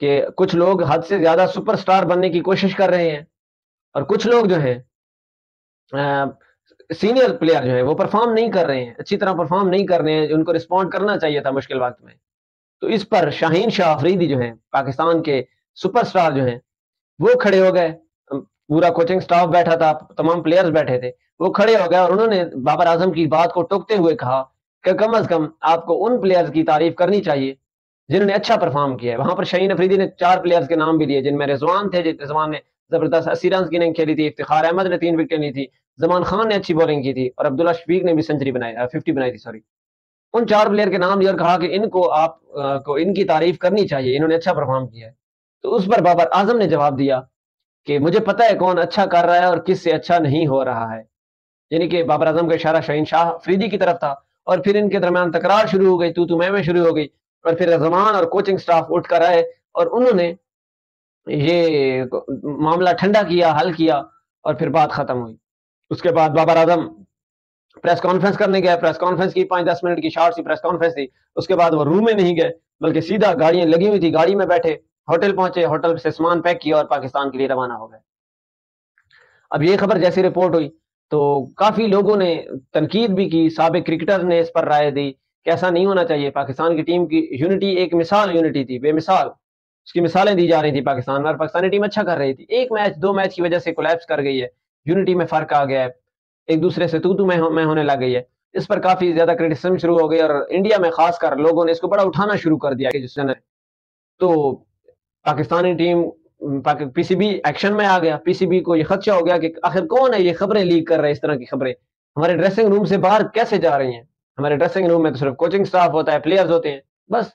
کہ کچھ لوگ حد سے زیادہ سپر سٹار بننے کی کوشش کر رہے ہیں، اور کچھ لوگ جو ہیں سینئر پلیئر جو ہے وہ پرفارم نہیں کر رہے ہیں، اچھی طرح پرفارم نہیں کر رہے ہیں، ان کو رسپونڈ کرنا چاہیے تھا مشکل وقت میں۔ تو اس پر شاہین شاہ آفریدی جو ہیں پاکستان کے سپر سٹار جو ہیں وہ کھڑے ہو گئے، پورا کوچنگ سٹاف بیٹھا تھا، تمام پلیئرز بیٹھے تھے، وہ کھڑے ہو گئے اور انہوں نے بابر اعظم کی بات کو ٹوکتے ہوئے کہا کہ کم از کم آپ کو ان پلیئرز کی تعریف کرنی چاہیے جنہوں نے اچھا پرفارم کیا ہے۔ وہاں پر شاہین افریدی نے 4 پلیئرز کے نام بھی لیے، جن میں رضوان تھے، رضوان نے زبردست 80 رنز کی اننگ کھیلی تھی، افتخار احمد نے 3 وکٹیں لی تھی، زمان خان نے اچھی بولنگ کی تھی، اور عبداللہ شفیق نے بھی سنچری بنائی 50 بنائی تھی سوری۔ ان 4 پلیئر کے نام لیے اور کہا کہ ان کو آپ کو ان کی تعریف کرنی چاہیے، انہوں نے اچھا پرفارم کیا ہے۔ تو اس پر بابر اعظم نے جواب دیا کہ مجھے پتہ ہے کون اچھا کر رہا ہے اور کس سے اچھا نہیں ہو رہا ہے، یعنی کہ بابر اعظم کا اشارہ شاہین شاہ افریدی کی طرف تھا، اور پھر ان کے درمیان تکرار شروع ہو گئی، تو میں شروع ہو گئی، اور پھر زمان اور کوچنگ سٹاف اٹھ کر آئے اور انہوں نے یہ معاملہ ٹھنڈا کیا، حل کیا، اور پھر بات ختم ہوئی۔ اس کے بعد بابر اعظم پریس کانفرنس کرنے گئے، پریس کانفرنس کی 5-10 منٹ کی شارٹ سی پریس کانفرنس تھی۔ اس کے بعد وہ روم میں نہیں گئے بلکہ سیدھا گاڑیاں لگی ہوئی تھی، گاڑی میں بیٹھے ہوٹل پہنچے، ہوٹل سے سامان پیک کیا اور پاکستان کے لیے روانہ ہو گئے۔ اب یہ خبر جیسی رپورٹ ہوئی تو کافی لوگوں نے تنقید بھی کی، سابق کرکٹر نے اس پر رائے دی کہ ایسا نہیں ہونا چاہیے، پاکستان کی ٹیم کی یونٹی ایک مثال یونٹی تھی، بے مثال اس کی مثالیں دی جا رہی تھی پاکستان میں، اور پاکستانی ٹیم اچھا کر رہی تھی، 1 میچ 2 میچ کی وجہ سے کولیپس کر گئی ہے، یونٹی میں فرق آ گیا ہے، ایک دوسرے سے تو میں ہونے لگ گئی ہے۔ اس پر کافی زیادہ کرٹیسزم شروع ہو گئی، اور انڈیا میں خاص کر لوگوں نے اس کو بڑا اٹھانا شروع کر دیا کہ جس نے تو پاکستانی ٹیم پی سی بی ایکشن میں آ گیا۔ پی سی بی کو یہ خدشہ ہو گیا کہ آخر کون ہے یہ خبریں لیک کر رہے ہیں، اس طرح کی خبریں ہمارے ڈریسنگ روم سے باہر کیسے جا رہی ہیں؟ ہمارے ڈریسنگ روم میں تو صرف کوچنگ سٹاف ہوتا ہے، پلیئرز ہوتے ہیں، بس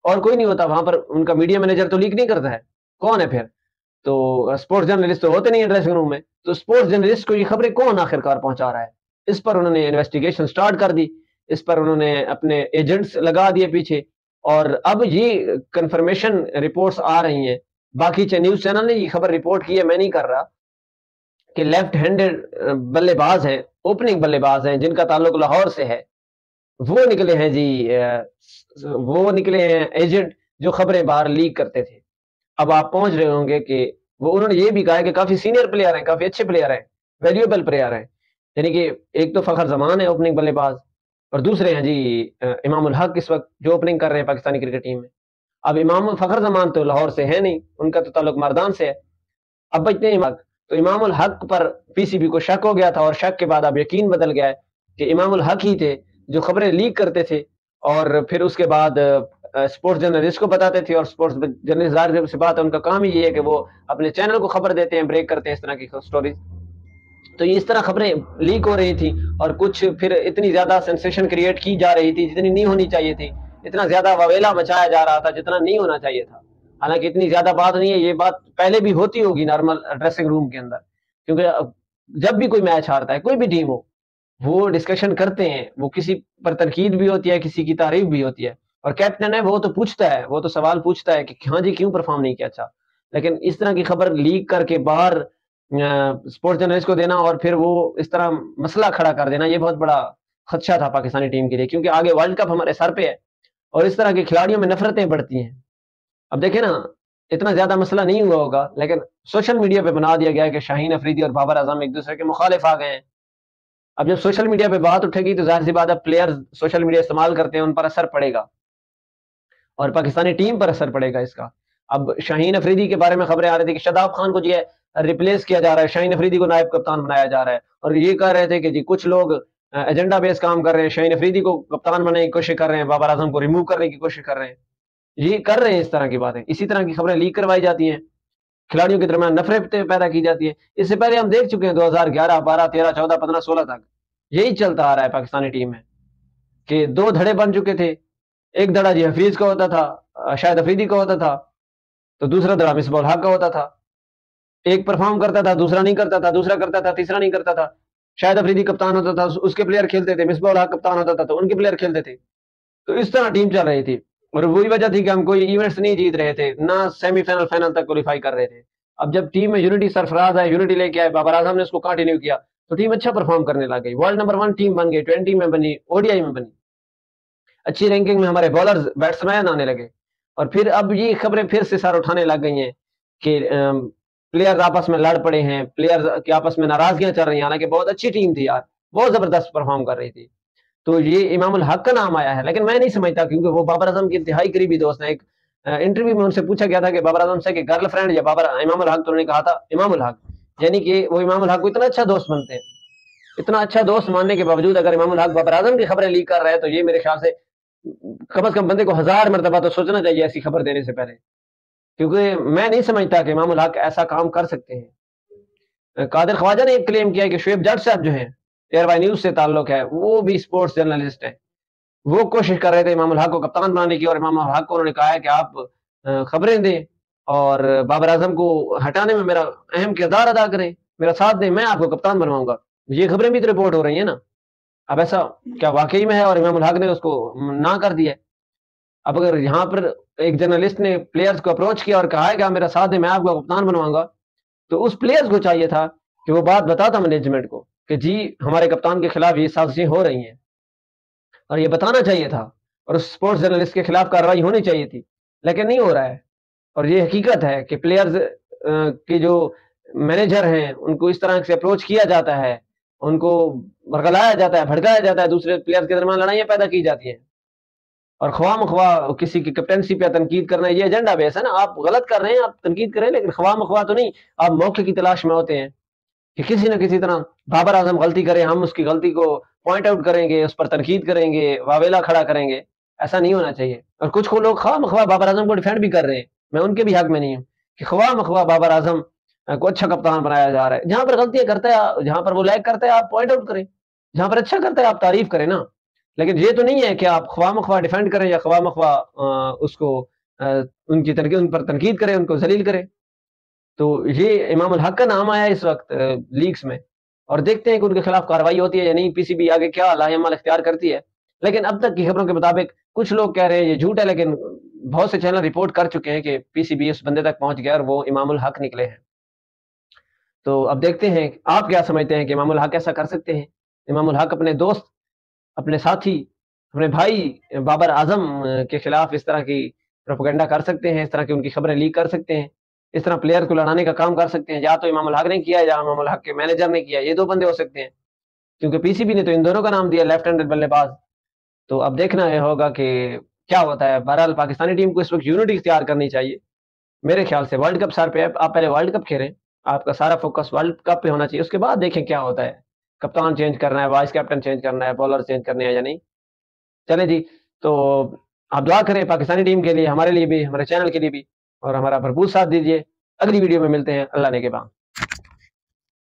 اور کوئی نہیں ہوتا وہاں پر، ان کا میڈیا مینیجر تو لیک نہیں کرتا ہے، کون ہے پھر؟ تو اسپورٹس جرنلسٹ تو ہوتے نہیں ہیں ڈریسنگ روم میں، تو اسپورٹس جرنلسٹ کو یہ خبریں کون آخرکار پہنچا رہا ہے؟ اس پر انہوں نے انویسٹیگیشن سٹارٹ کر دی، اس پر انہوں نے اپنے ایجنٹس لگا دیے پیچھے، اور اب یہ کنفرمیشن رپورٹس آ رہی ہیں، باقی نیوز چینل نے یہ خبر رپورٹ کی ہے، میں نہیں کر رہا، کہ لیفٹ ہینڈڈ بلے باز ہیں، اوپننگ بلے باز ہیں جن کا تعلق لاہور سے ہے، وہ نکلے ہیں جی، وہ نکلے ہیں ایجنٹ جو خبریں باہر لیک کرتے تھے۔ اب آپ پہنچ رہے ہوں گے کہ انہوں نے یہ بھی کہا ہے کہ کافی سینئر پلیئر ہیں، کافی اچھے پلیئر ہیں، ویلیوبل پلیئر ہیں، یعنی کہ ایک تو فخر زمان ہے اوپننگ بلے باز، اور دوسرے ہیں جی امام الحق اس وقت جو اوپننگ کر رہے ہیں پاکستانی کرکٹ ٹیم میں۔ اب امام فخر زمان تو لاہور سے ہے نہیں، ان کا تو تعلق مردان سے ہے، اب بچتے ہیں تو امام الحق پر پی سی بی کو شک ہو گیا تھا، اور شک کے بعد اب یقین بدل گیا ہے کہ امام الحق ہی تھے جو خبریں لیک کرتے تھے، اور پھر اس کے بعد اسپورٹس جرنلسٹ کو بتاتے تھے، اور اسپورٹس جرنلسٹ ظاہر سی بات ہے ان کا کام ہی یہ ہے کہ وہ اپنے چینل کو خبر دیتے ہیں، بریک کرتے ہیں اس طرح کی سٹوریز۔ تو یہ اس طرح خبریں لیک ہو رہی تھی، اور کچھ پھر اتنی زیادہ سینسیشن کریٹ کی جا رہی تھی جتنی نہیں ہونی چاہیے تھی، اتنا زیادہ واویلا مچایا جا رہا تھا جتنا نہیں ہونا چاہیے تھا۔ حالانکہ اتنی زیادہ بات نہیں ہے، یہ بات پہلے بھی ہوتی ہوگی نارمل ڈریسنگ روم کے اندر، کیونکہ جب بھی کوئی میچ ہارتا ہے، کوئی بھی ٹیم ہو، وہ ڈسکشن کرتے ہیں، وہ کسی پر تنقید بھی ہوتی ہے، کسی کی تعریف بھی ہوتی ہے، اور کیپٹن ہے وہ تو پوچھتا ہے، وہ تو سوال پوچھتا ہے کہ ہاں جی کیوں پرفارم نہیں کیا اچھا۔ لیکن اس طرح کی خبر لیک کر کے باہر اسپورٹس جرنلسٹ کو دینا اور پھر وہ اس طرح مسئلہ کھڑا کر دینا، یہ بہت بڑا خدشہ تھا پاکستانی ٹیم کے لیے، کیونکہ آگے ورلڈ کپ ہمارے سر پہ ہے، اور اس طرح کے کھلاڑیوں میں نفرتیں بڑھتی ہیں۔ اب دیکھیں نا، اتنا زیادہ مسئلہ نہیں ہوا ہوگا، لیکن سوشل میڈیا پہ بنا دیا گیا ہے کہ شاہین افریدی اور بابر اعظم ایک دوسرے کے مخالف آ گئے ہیں۔ اب جب سوشل میڈیا پہ بات اٹھے گی تو ظاہر سی بات ہے پلیئر سوشل میڈیا استعمال کرتے ہیں، ان پر اثر پڑے گا، اور پاکستانی ٹیم پر اثر پڑے گا اس کا۔ اب شاہین افریدی کے بارے میں خبریں آ رہی تھی کہ شاداب خان کو جو ہے ریپلیس کیا جا رہا ہے، شاہین افریدی کو نائب کپتان بنایا جا رہا ہے، اور یہ کہہ رہے تھے کہ جی کچھ لوگ ایجنڈا بیس کام کر رہے ہیں، شاہین افریدی کو کپتان بنانے کی کوشش کر رہے ہیں، بابر اعظم کو ریموو کرنے کی کوشش کر رہے ہیں، یہ کر رہے ہیں اس طرح کی باتیں، اسی طرح کی خبریں لیک کروائی جاتی ہیں، کھلاڑیوں کے درمیان نفرتیں پیدا کی جاتی ہیں۔ اس سے پہلے ہم دیکھ چکے ہیں 2011 12 13 14 15 16 تک یہی چلتا آ رہا ہے پاکستانی ٹیم میں، کہ 2 دھڑے بن چکے تھے، ایک دھڑا جی حفیظ کا ہوتا تھا، شاہد افریدی کا ہوتا تھا، تو دوسرا دھڑا مصباح الحق کا ہوتا تھا، ایک پرفارم کرتا تھا، دوسرا نہیں کرتا تھا، دوسرا کرتا تھا، تیسرا نہیں کرتا تھا، شاہد افریدی کپتان ہوتا تھا، اس کے پلیئر کھیلتے تھے، مصباح الحق کپتان ہوتا تھا تو ان کے پلیئر کھیلتے تھے، تو اس طرح ٹیم چل رہی تھی، اور وہی وجہ تھی کہ ہم کوئی ایونٹس نہیں جیت رہے تھے، نہ سیمی فائنل فائنل تک کوالیفائی کر رہے تھے۔ اب جب ٹیم میں یونٹی سرفراز ہے، یونٹی لے کے آئے، بابر اعظم نے اس کو کنٹینیو کیا، تو ٹیم اچھا پرفارم کرنے لگ گئی، ورلڈ نمبر 1 ٹیم بن گئی، 20 میں بنی، او ڈی آئی میں بنی، اچھی رینکنگ میں ہمارے بالرز بیٹسمین آنے لگے، اور پھر اب یہ خبریں پھر سے سر اٹھانے لگ گئی ہیں کہ پلیئر آپس میں لڑ پڑے ہیں، پلیئر کے آپس میں ناراضگیاں چل رہی ہیں، حالانکہ بہت اچھی ٹیم تھی یار، بہت زبردست پرفارم کر رہی تھی. تو یہ امام الحق کا نام آیا ہے، لیکن میں نہیں سمجھتا، کیونکہ وہ بابر اعظم کے انتہائی قریبی دوست ہیں. ایک انٹرویو میں ان سے پوچھا گیا تھا کہ بابر اعظم سے کہ گرل فرینڈ یا امام الحق، تو انہوں نے کہا تھا امام الحق، یعنی کہ وہ امام الحق کو اتنا اچھا دوست مانتے ہیں. اتنا اچھا دوست ماننے کے باوجود اگر امام الحق بابر اعظم کی خبریں لیک کر رہے ہیں تو یہ میرے خیال سے کم از کم بندے کو 1000 مرتبہ تو سوچنا چاہیے ایسی خبر دینے سے پہلے، کیونکہ میں نہیں سمجھتا کہ امام الحق ایسا کام کر سکتے ہیں. قادر خواجہ نے ایک کلیم کیا ہے کہ شعیب جٹ صاحب جو ہیں ایئر وائی نیوز سے تعلق ہے، وہ بھی اسپورٹس جرنلسٹ ہیں، وہ کوشش کر رہے تھے امام الحق کو کپتان بنانے کی، اور امام الحق کو انہوں نے کہا ہے کہ آپ خبریں دیں اور بابر اعظم کو ہٹانے میں میرا اہم کردار ادا کریں، میرا ساتھ دیں، میں آپ کو کپتان بنواؤں گا. یہ خبریں بھی تو رپورٹ ہو رہی ہیں نا. اب ایسا کیا واقعی میں ہے اور امام الحق نے اس کو نہ کر دیا؟ اب اگر یہاں پر ایک جرنلسٹ نے پلیئرز کو اپروچ کیا اور کہا ہے کہ آپ میرا ساتھ دیں، میں آپ کو کپتان بنواؤں گا، تو اس پلیئرز کو چاہیے تھا کہ وہ بات بتاتا مینجمنٹ کو کہ جی ہمارے کپتان کے خلاف یہ سازشیں ہو رہی ہیں، اور یہ بتانا چاہیے تھا، اور اس اسپورٹس جرنلسٹ کے خلاف کارروائی ہونی چاہیے تھی، لیکن نہیں ہو رہا ہے. اور یہ حقیقت ہے کہ پلیئرز کے جو مینیجر ہیں ان کو اس طرح سے اپروچ کیا جاتا ہے، ان کو برگلایا جاتا ہے، بھڑکایا جاتا ہے، دوسرے پلیئرز کے درمیان لڑائیاں پیدا کی جاتی ہیں، اور خواہ مخواہ کسی کی کیپٹنسی پہ تنقید کرنا یہ ایجنڈا بیس ہے نا. آپ غلط کر رہے ہیں، آپ تنقید کریں، لیکن خواہ مخواہ تو نہیں. آپ موقع کی تلاش میں ہوتے ہیں کہ کسی نہ کسی طرح بابر اعظم غلطی کرے، ہم اس کی غلطی کو پوائنٹ آؤٹ کریں گے، اس پر تنقید کریں گے، واویلا کھڑا کریں گے. ایسا نہیں ہونا چاہیے. اور کچھ لوگ خواہ مخواہ بابر اعظم کو ڈیفینڈ بھی کر رہے ہیں، میں ان کے بھی حق میں نہیں ہوں کہ خواہ مخواہ بابر اعظم کو اچھا کپتان بنایا جا رہا ہے. جہاں پر غلطیاں کرتا ہے، جہاں پر وہ لیگ کرتا ہے، آپ پوائنٹ آؤٹ کریں، جہاں پر اچھا کرتا ہے آپ تعریف کریں نا. لیکن یہ تو نہیں ہے کہ آپ خواہ مخواہ ڈیفینڈ کریں یا خواہ مخواہ اس کو ان کی تنقید، ان پر تنقید کریں، ان کو ذلیل کریں. تو یہ امام الحق کا نام آیا اس وقت لیگز میں، اور دیکھتے ہیں کہ ان کے خلاف کارروائی ہوتی ہے یا نہیں، پی سی بی آگے کیا لاہ عمل اختیار کرتی ہے. لیکن اب تک کی خبروں کے مطابق کچھ لوگ کہہ رہے ہیں یہ جھوٹ ہے، لیکن بہت سے چینل رپورٹ کر چکے ہیں کہ پی سی بی اس بندے تک پہنچ گیا اور وہ امام الحق نکلے ہیں. تو اب دیکھتے ہیں آپ کیا سمجھتے ہیں کہ امام الحق ایسا کر سکتے ہیں؟ امام الحق اپنے دوست، اپنے ساتھی، اپنے بھائی بابر اعظم کے خلاف اس طرح کی پروپیگنڈا کر سکتے ہیں، اس طرح کی ان کی خبریں لیک کر سکتے ہیں، اس طرح پلیئر کو لڑانے کا کام کر سکتے ہیں؟ یا تو امام الحق نے کیا یا امام الحق کے مینیجر نے کیا، یہ دو بندے ہو سکتے ہیں، کیونکہ پی سی بی نے تو ان دونوں کا نام دیا، لیفٹ ہینڈڈ بلے باز. تو اب دیکھنا یہ ہوگا کہ کیا ہوتا ہے. بہرحال پاکستانی ٹیم کو اس وقت یونٹی اختیار کرنی چاہیے میرے خیال سے. ورلڈ کپ سر پہ آپ پہلے ورلڈ کپ کھیلیں، آپ کا سارا فوکس ورلڈ کپ پہ ہونا چاہیے، اس کے بعد دیکھیں کیا ہوتا ہے. کپتان چینج کرنا ہے، وائس کیپٹن چینج کرنا ہے، بالر چینج کرنے ہیں یا نہیں. چلیں جی، تو آپ دعا کریں پاکستانی ٹیم کے لیے، ہمارے لیے بھی، ہمارے چینل کے لیے بھی، اور ہمارا بھرپور ساتھ دیجیے. اگلی ویڈیو میں ملتے ہیں. اللہ نے کے بعد.